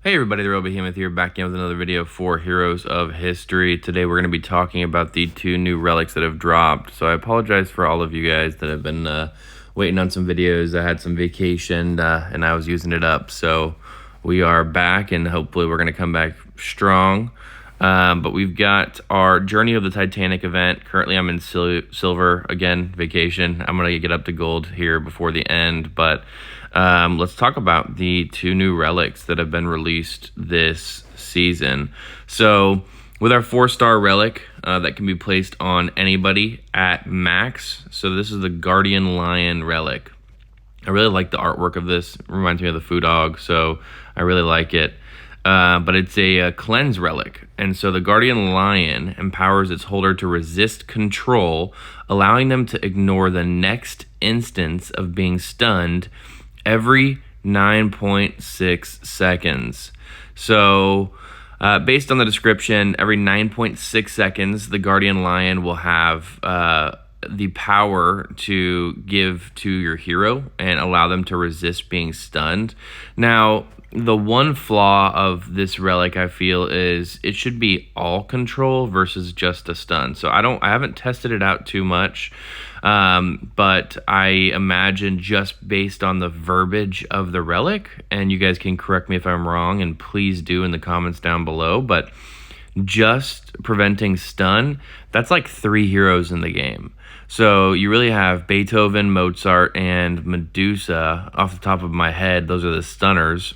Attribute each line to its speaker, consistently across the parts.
Speaker 1: Hey everybody, the Real Behemoth here, back in with another video for Heroes of History. Today we're going to be talking about the two new relics that have dropped. So I apologize for all of you guys that have been waiting on some videos. I had some vacation and I was using it up. So we are back and hopefully we're going to come back strong. But we've got our Journey of the Titanic event. Currently I'm in silver, again, vacation. I'm going to get up to gold here before the end, but let's talk about the two new relics that have been released this season. So with our 4-star relic that can be placed on anybody at max. So this is the Guardian Lion relic. I really like the artwork of this. It reminds me of the Foo Dog, so I really like it. But it's a cleanse relic. And so the Guardian Lion empowers its holder to resist control, allowing them to ignore the next instance of being stunned every 9.6 seconds. So based on the description, every 9.6 seconds, the Guardian Lion will have the power to give to your hero and allow them to resist being stunned. Now, the one flaw of this relic, I feel, is it should be all control versus just a stun. So I haven't tested it out too much, but I imagine just based on the verbiage of the relic, and you guys can correct me if I'm wrong, and please do in the comments down below, but just preventing stun, that's like 3 heroes in the game. So you really have Beethoven, Mozart, and Medusa off the top of my head. Those are the stunners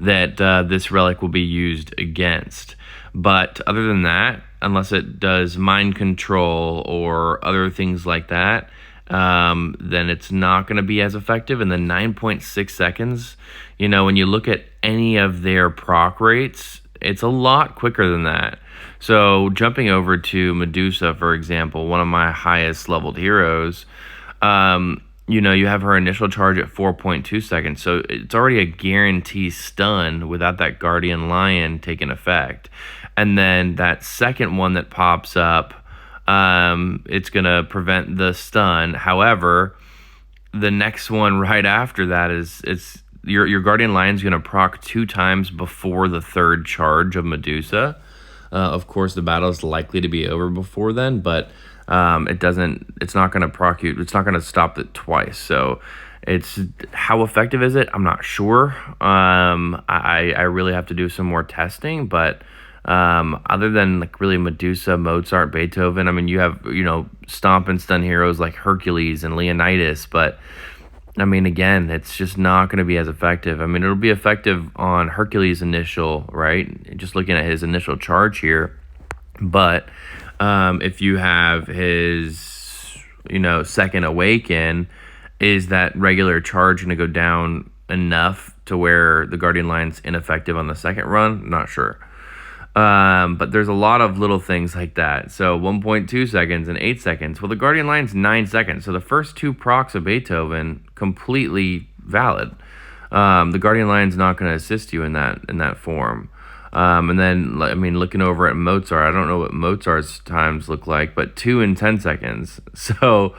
Speaker 1: that this relic will be used against. But other than that, unless it does mind control or other things like that, then it's not going to be as effective. And the 9.6 seconds, you know, when you look at any of their proc rates, it's a lot quicker than that. So jumping over to Medusa, for example, one of my highest leveled heroes, you know, you have her initial charge at 4.2 seconds. So it's already a guarantee stun without that Guardian Lion taking effect. And then that second one that pops up, it's going to prevent the stun. However, the next one right after that is your Guardian Lion's going to proc 2 times before the third charge of Medusa. Of course, the battle is likely to be over before then, but it's not going to proc you. It's not going to stop it twice. So how effective is it? I'm not sure. I really have to do some more testing, but other than like really Medusa, Mozart, Beethoven, I mean, you have, you know, stomp and stun heroes like Hercules and Leonidas, but I mean, again, it's just not going to be as effective. I mean, it'll be effective on Hercules' initial, right? Just looking at his initial charge here. But if you have his, you know, second awaken, is that regular charge going to go down enough to where the Guardian Lion's ineffective on the second run? Not sure. But there's a lot of little things like that. So 1.2 seconds and 8 seconds. Well, the Guardian Lion's 9 seconds. So the first 2 procs of Beethoven, completely valid. The Guardian Lion's not going to assist you in that form. And then, I mean, looking over at Mozart, I don't know what Mozart's times look like, but 2 and 10 seconds. So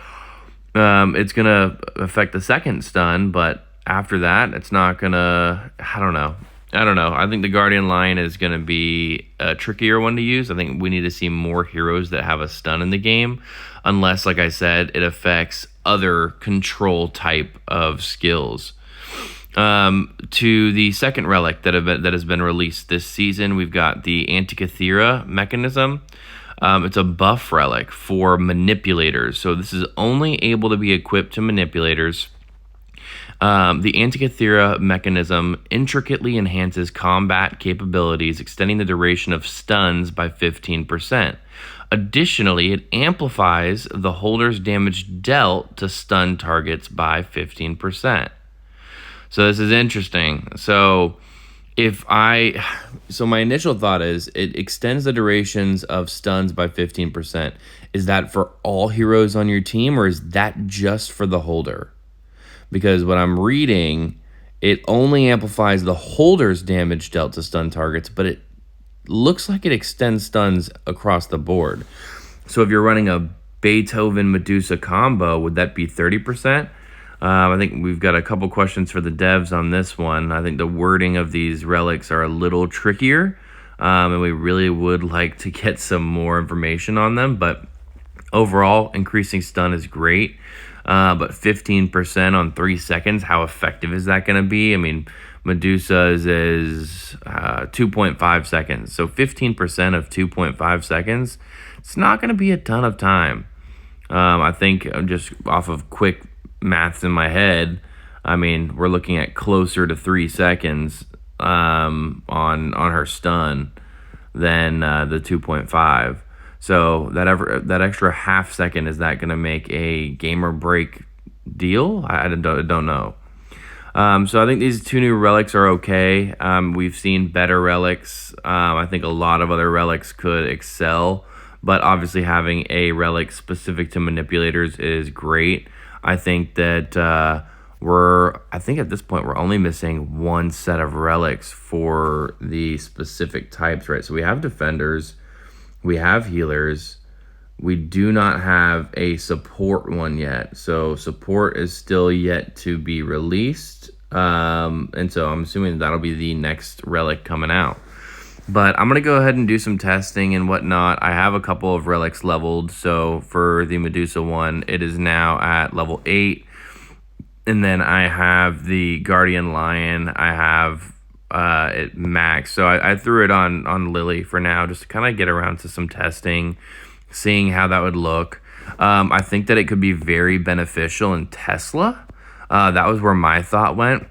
Speaker 1: it's going to affect the second stun, but after that, it's not going to, I don't know. I think the Guardian Lion is going to be a trickier one to use. I think we need to see more heroes that have a stun in the game, unless, like I said, it affects other control type of skills. To the second relic that has been released this season, we've got the Antikythera Mechanism. It's a buff relic for manipulators. So this is only able to be equipped to manipulators. The Antikythera Mechanism intricately enhances combat capabilities, extending the duration of stuns by 15%. Additionally, it amplifies the holder's damage dealt to stun targets by 15%. So this is interesting. So my initial thought is it extends the durations of stuns by 15%. Is that for all heroes on your team, or is that just for the holder? Because what I'm reading, it only amplifies the holder's damage dealt to stun targets, but it looks like it extends stuns across the board. So if you're running a Beethoven Medusa combo, would that be 30%? I think we've got a couple questions for the devs on this one. I think the wording of these relics are a little trickier, and we really would like to get some more information on them. But overall, increasing stun is great. But 15% on 3 seconds, how effective is that going to be? I mean, Medusa's is 2.5 seconds. So 15% of 2.5 seconds, it's not going to be a ton of time. I think just off of quick maths in my head, I mean, we're looking at closer to 3 seconds on her stun than the 2.5. So that extra half second, is that going to make a gamer break deal? I don't know. So I think these 2 new relics are okay. We've seen better relics. I think a lot of other relics could excel, but obviously having a relic specific to manipulators is great. I think that I think at this point we're only missing 1 set of relics for the specific types, right? So we have defenders, we have healers, we do not have a support one yet. So support is still yet to be released. And so I'm assuming that'll be the next relic coming out. But I'm going to go ahead and do some testing and whatnot. I have a couple of relics leveled. So for the Medusa one, it is now at level 8. And then I have the Guardian Lion. I have it max. So I threw it on Lily for now, just to kind of get around to some testing, seeing how that would look. I think that it could be very beneficial in Tesla. That was where my thought went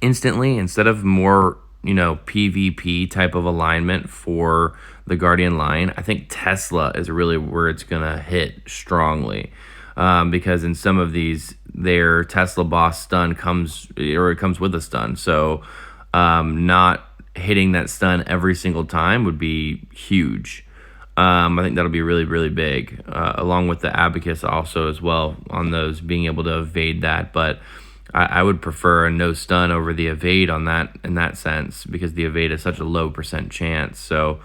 Speaker 1: instantly. Instead of more, PvP type of alignment for the Guardian Lion, I think Tesla is really where it's going to hit strongly. Because in some of these, their Tesla boss stun comes with a stun. So not hitting that stun every single time would be huge. I think that'll be really, really big, along with the Abacus also as well on those, being able to evade that. But I would prefer a no stun over the evade on that, in that sense, because the evade is such a low % chance. So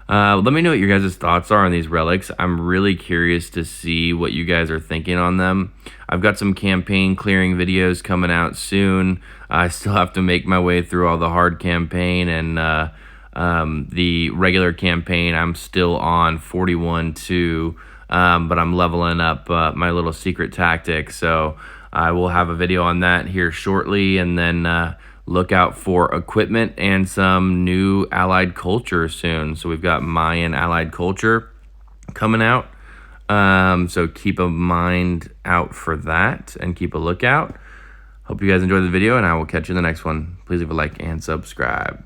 Speaker 1: let me know what your guys' thoughts are on these relics. I'm really curious to see what you guys are thinking on them. I've got some campaign clearing videos coming out soon. I still have to make my way through all the hard campaign, and the regular campaign I'm still on 41-2, but I'm leveling up my little secret tactic. So I will have a video on that here shortly, and then look out for equipment and some new allied culture soon. So we've got Mayan allied culture coming out. So keep a mind out for that and keep a lookout. Hope you guys enjoyed the video, and I will catch you in the next one. Please leave a like and subscribe.